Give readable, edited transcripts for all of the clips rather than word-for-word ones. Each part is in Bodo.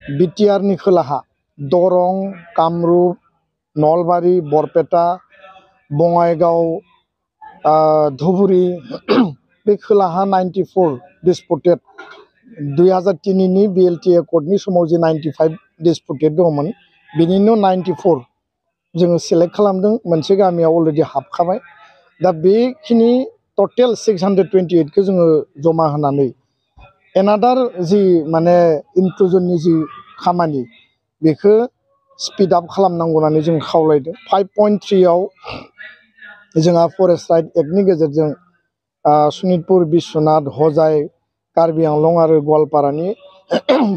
बिटिआर नि खोलाहा दरं, कामरुप, नलबारि, बरपेटा, बङाइगाव, धुबुरी बे खोलाहा 94 डिस्पुटेड 2003 नि BLT एकर्डनि समाव जे 95 डिस्पुटेड दंमोन बिनिनो 94 जोङो सेलेक्ट खालामदों। मोनसे गामियाव अलरेडि हाबखाबाय। दा बेखिनि टटेल 628 खौ जोङो जमा होनानै एनादार जि माने इनक्लुजननि जि खामानि बेखौ स्पीड आप खालामनांगौ होननानै जों खावलायदों। 5.3 आव जोंहा फरेस्ट राइट एक्टनि गेजेरजों सनितपुर, बिश्वनाथ, हजाय, कार्बि आंलं आरो गवालपारानि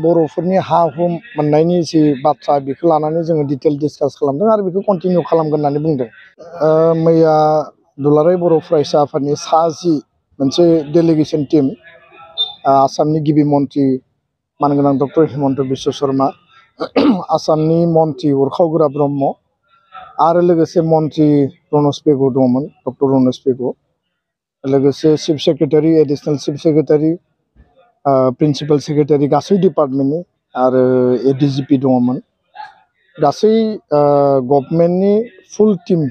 बर'फोरनि हा हु मोननायनि जि बाथ्रा बेखौ लानानै जोङो डिटेल डिसकास खालामदों आरो बेखौ कन्टिनिउ खालामगोन होननानै बुंदों। मैया दुलाराय बर' फरायसा आफादनि सा10 मोनसे डेलिगेसन टीम आसामनि गिबि मन्त्रि मानगोनां डक्टर हिमन्त बिश्व शर्मा, आसामनि मन्त्रि उरखाव गोरा ब्रह्म आरो लोगोसे मन्त्रि रनज पेगु दंमोन, डक्टर रनज पेगु, लोगोसे chief secretary, additional chief secretary, principal secretary गासै डिपार्टमेन्टनि आरो ADGP दंमोन। गासै गभर्नमेन्टनि फुल टीम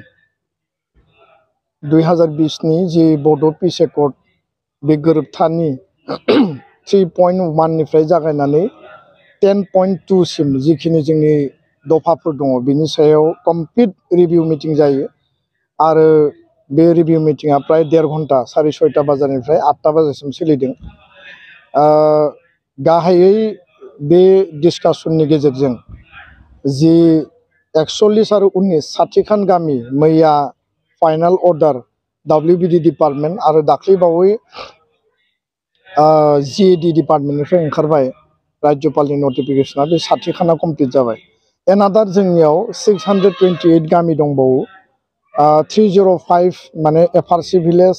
2020 नि जि बड' पिस एकर्ड बे गोरोबथानि 3.1 निफ्राय जागायनानै 10.2 सिम जिखिनि जोंनि दफाफोर दङ बिनि सायाव कमप्लिट रिभिउ मिटिं जायो आरो बे रिभिउ मिटिंआ प्राय 1.5 घन्टा 6:30 बाजारनिफ्राय 8 बाजासिम सोलिदों। गाहायै बे डिसकासननि गेजेरजों जि 41 आरो 19 60 गामि मैया फाइनाल अर्डार WBD डिपार्टमेन्ट आरो दाख्लैबावै GAD डिपार्टमेन्टनिफ्राय ओंखारबाय राज्यपालनि नटिफिकेसना बे 60 कमप्लिट जाबाय। एनादार जोंनियाव 628 गामि दंबावो। 305 माने FRC भिलेज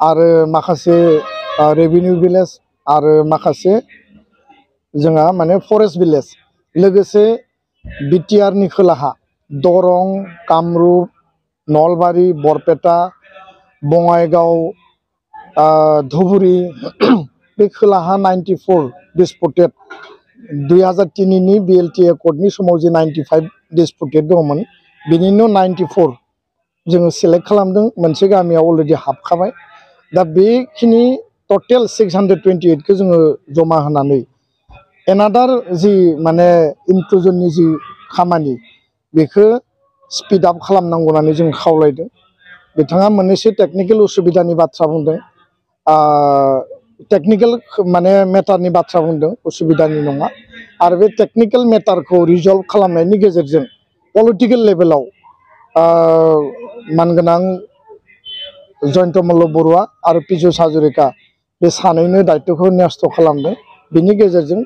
आरो माखासे रेभिनिउ भिलेज आरो माखासे जोंहा माने फरेस्ट भिलेज लोगोसे बिटिआर नि खोलाहा दरं, कामरुप, नलबारि, बरपेटा, बङाइगाव, धुबुरी बे खोलाहा 94 डिस्पुटेड 2003 नि BLT एकर्डनि समाव जे 95 डिस्पुटेड दंमोन बिनिनो 94 जोङो सेलेक्ट खालामदों। मोनसे गामियाव अलरेडि हाबखाबाय। दा बेखिनि टटेल 628 खौ जोङो जमा होनानै एनादार जि माने इनक्लुजननि जि खामानि बेखौ स्पीड आप खालामनांगौ होननानै जों खावलायदों। बिथाङा मोननैसो टेक्निकेल उसुबिदानि बाथ्रा बुंदों, टेक्निकेल माने मेटारनि बाथ्रा बुंदों, उसुबिदानि नङा। आरो बे टेक्निकेल मेटारखौ रिजल्भ खालामनायनि गेजेरजों पलिटिकेल लेभेलाव मानगोनां जयन्त मल्ल बरुवा आरो पीयूष हाजरिका बे सानैनो दायित्वखौ न्यस्त खालामदों। बिनि गेजेरजों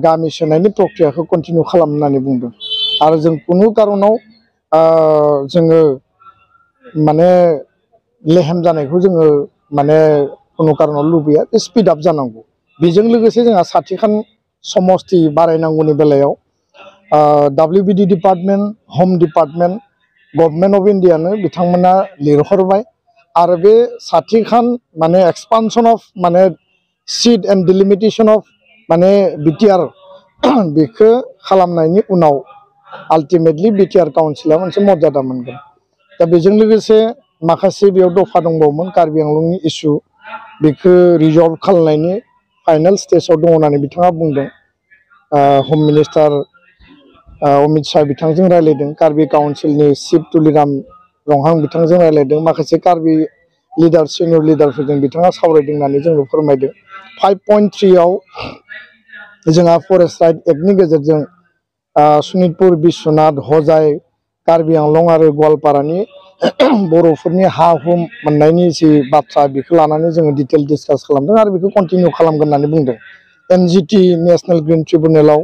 गामि सोनायनि प्रक्रियाखौ कन्टिनिउ खालाम होननानै बुंदों। आरो जों कुनु कारनाव जोङो माने लेहेम जानायखौ जोङो माने कुनु कारनाव लुबैया, बे स्पीड आप जानांगौ। बेजों लोगोसे जोंहा 60 समस्ति बारायनांगौनि बेलायाव WBD डिपार्टमेन्ट, हम डिपार्टमेन्ट, गभर्नमेन्ट अफ इन्डियानो बिथांमोना लिरहरबाय आरो बे 60 माने एक्सपानसन अफ माने सीट एन्ड डिलिमिटेशन अफ माने बिटिआर बेखौ खालामनायनि उनाव आल्टिमेटलि बिटिआर काउन्सिला मोनसे मर्यादा मोनगोन। दा बेजों लोगोसे माखासे बेयाव दफा दंबावोमोन कार्बि आंलंनि इस्यु बेखौ रिजल्भ खालामनायनि फाइनाल स्टेजाव दङ होननानै बिथाङा बुंदों। हम मिनिस्टार अमित शाह बिथांजों रायज्लायदों, कार्बि काउन्सिलनि चिफ तुलिराम रंहां बिथांजों रायज्लायदों, माखासे कार्बि लिडार सिनियर लिडारफोरजों बिथाङा सावरायदों होननानै जोंनो फोरमायदों। 5.3 आव जोंहा फरेस्ट राइट एक्टनि गेजेरजों सनितपुर, बिश्वनाथ, हजाय, कार्बि आंलं आरो गवालपारानि बर'फोरनि हा हु मोननायनि जि बाथ्रा बेखौ लानानै जोङो डिटेल डिसकास खालामदों आरो बेखौ कन्टिनिउ खालामगोन होननानै बुंदों। NGT नेशनेल ग्रिन ट्रिब्युनेलाव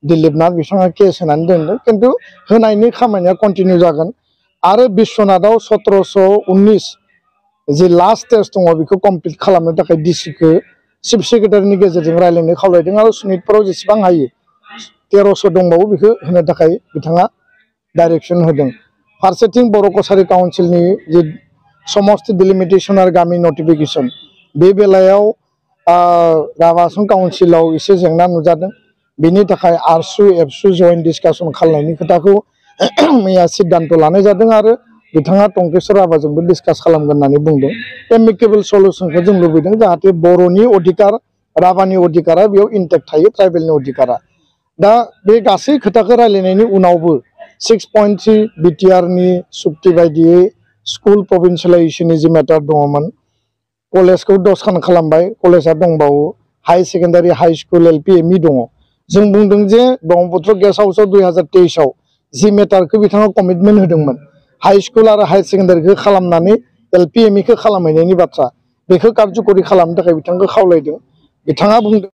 दिलीप नाथ बिथाङा केस होनानै दोनदों, खिन्थु होनायनि खामानिया कन्टिनिउ जागोन। आरो बिश्वनाथाव 1719 जि लास्ट स्टेज दङ बेखौ कमप्लिट खालामनो थाखाय DCखौ चिफ सेक्रेटारिनि गेजेरजों रायज्लायनो खावलायदों आरो सनितपुराव जेसेबां हायो 1300 दंबावो बेखौ होनो थाखाय बिथाङा डाइरेक्सन होदों। फारसेथिं बर' कछारी काउन्सिलनि जि समस्ति डिलिमिटेसन आरो गामि नटिफिकेसन बे बेलायाव राभासन काउन्सिलाव एसे जेंना नुजादों। बेनि थाखाय आरसु एबसु जयेन्ट डिसकासन खालामनायनि खोथाखौ मैया सिद्धान्त लानाय जादों आरो बिथाङा टंकेश्वर राभाजोंबो डिसकास खालामगोन होननानै बुंदों एमिकेबल सल्युसनखौ जों लुबैदों जाहाथे बर'नि अधिकार राभानि अधिकारा बेयाव इन्टेक्ट थायो ट्राइबेलनि अधिकारा दा बे गासै खोथाखौ रायलायनायनि उनावबो 6.3 बिटिआरनि सुक्ति बायदियै स्कुल प्रभिन्सियेलाइजेसननि जि मेटार दङमोन कलेजखौ 10 खान खालामबाय कलेजा दंबावो high secondary high school LP ME दङ जों बुंदों जे ब्रह्मपुत्र गेस्ट हाउसआव 2023 आव जि मेटारखौ बिथाङा कमिटमेन्ट होदोंमोन हाई स्कुल आरो हाई सेकेन्डारिखौ खालामनानै एलपि एमइखौ खालामहैनायनि बाथ्रा बेखौ कारजकरि खालामनो थाखाय बिथांखौ खावलायदों बिथाङा बुंदों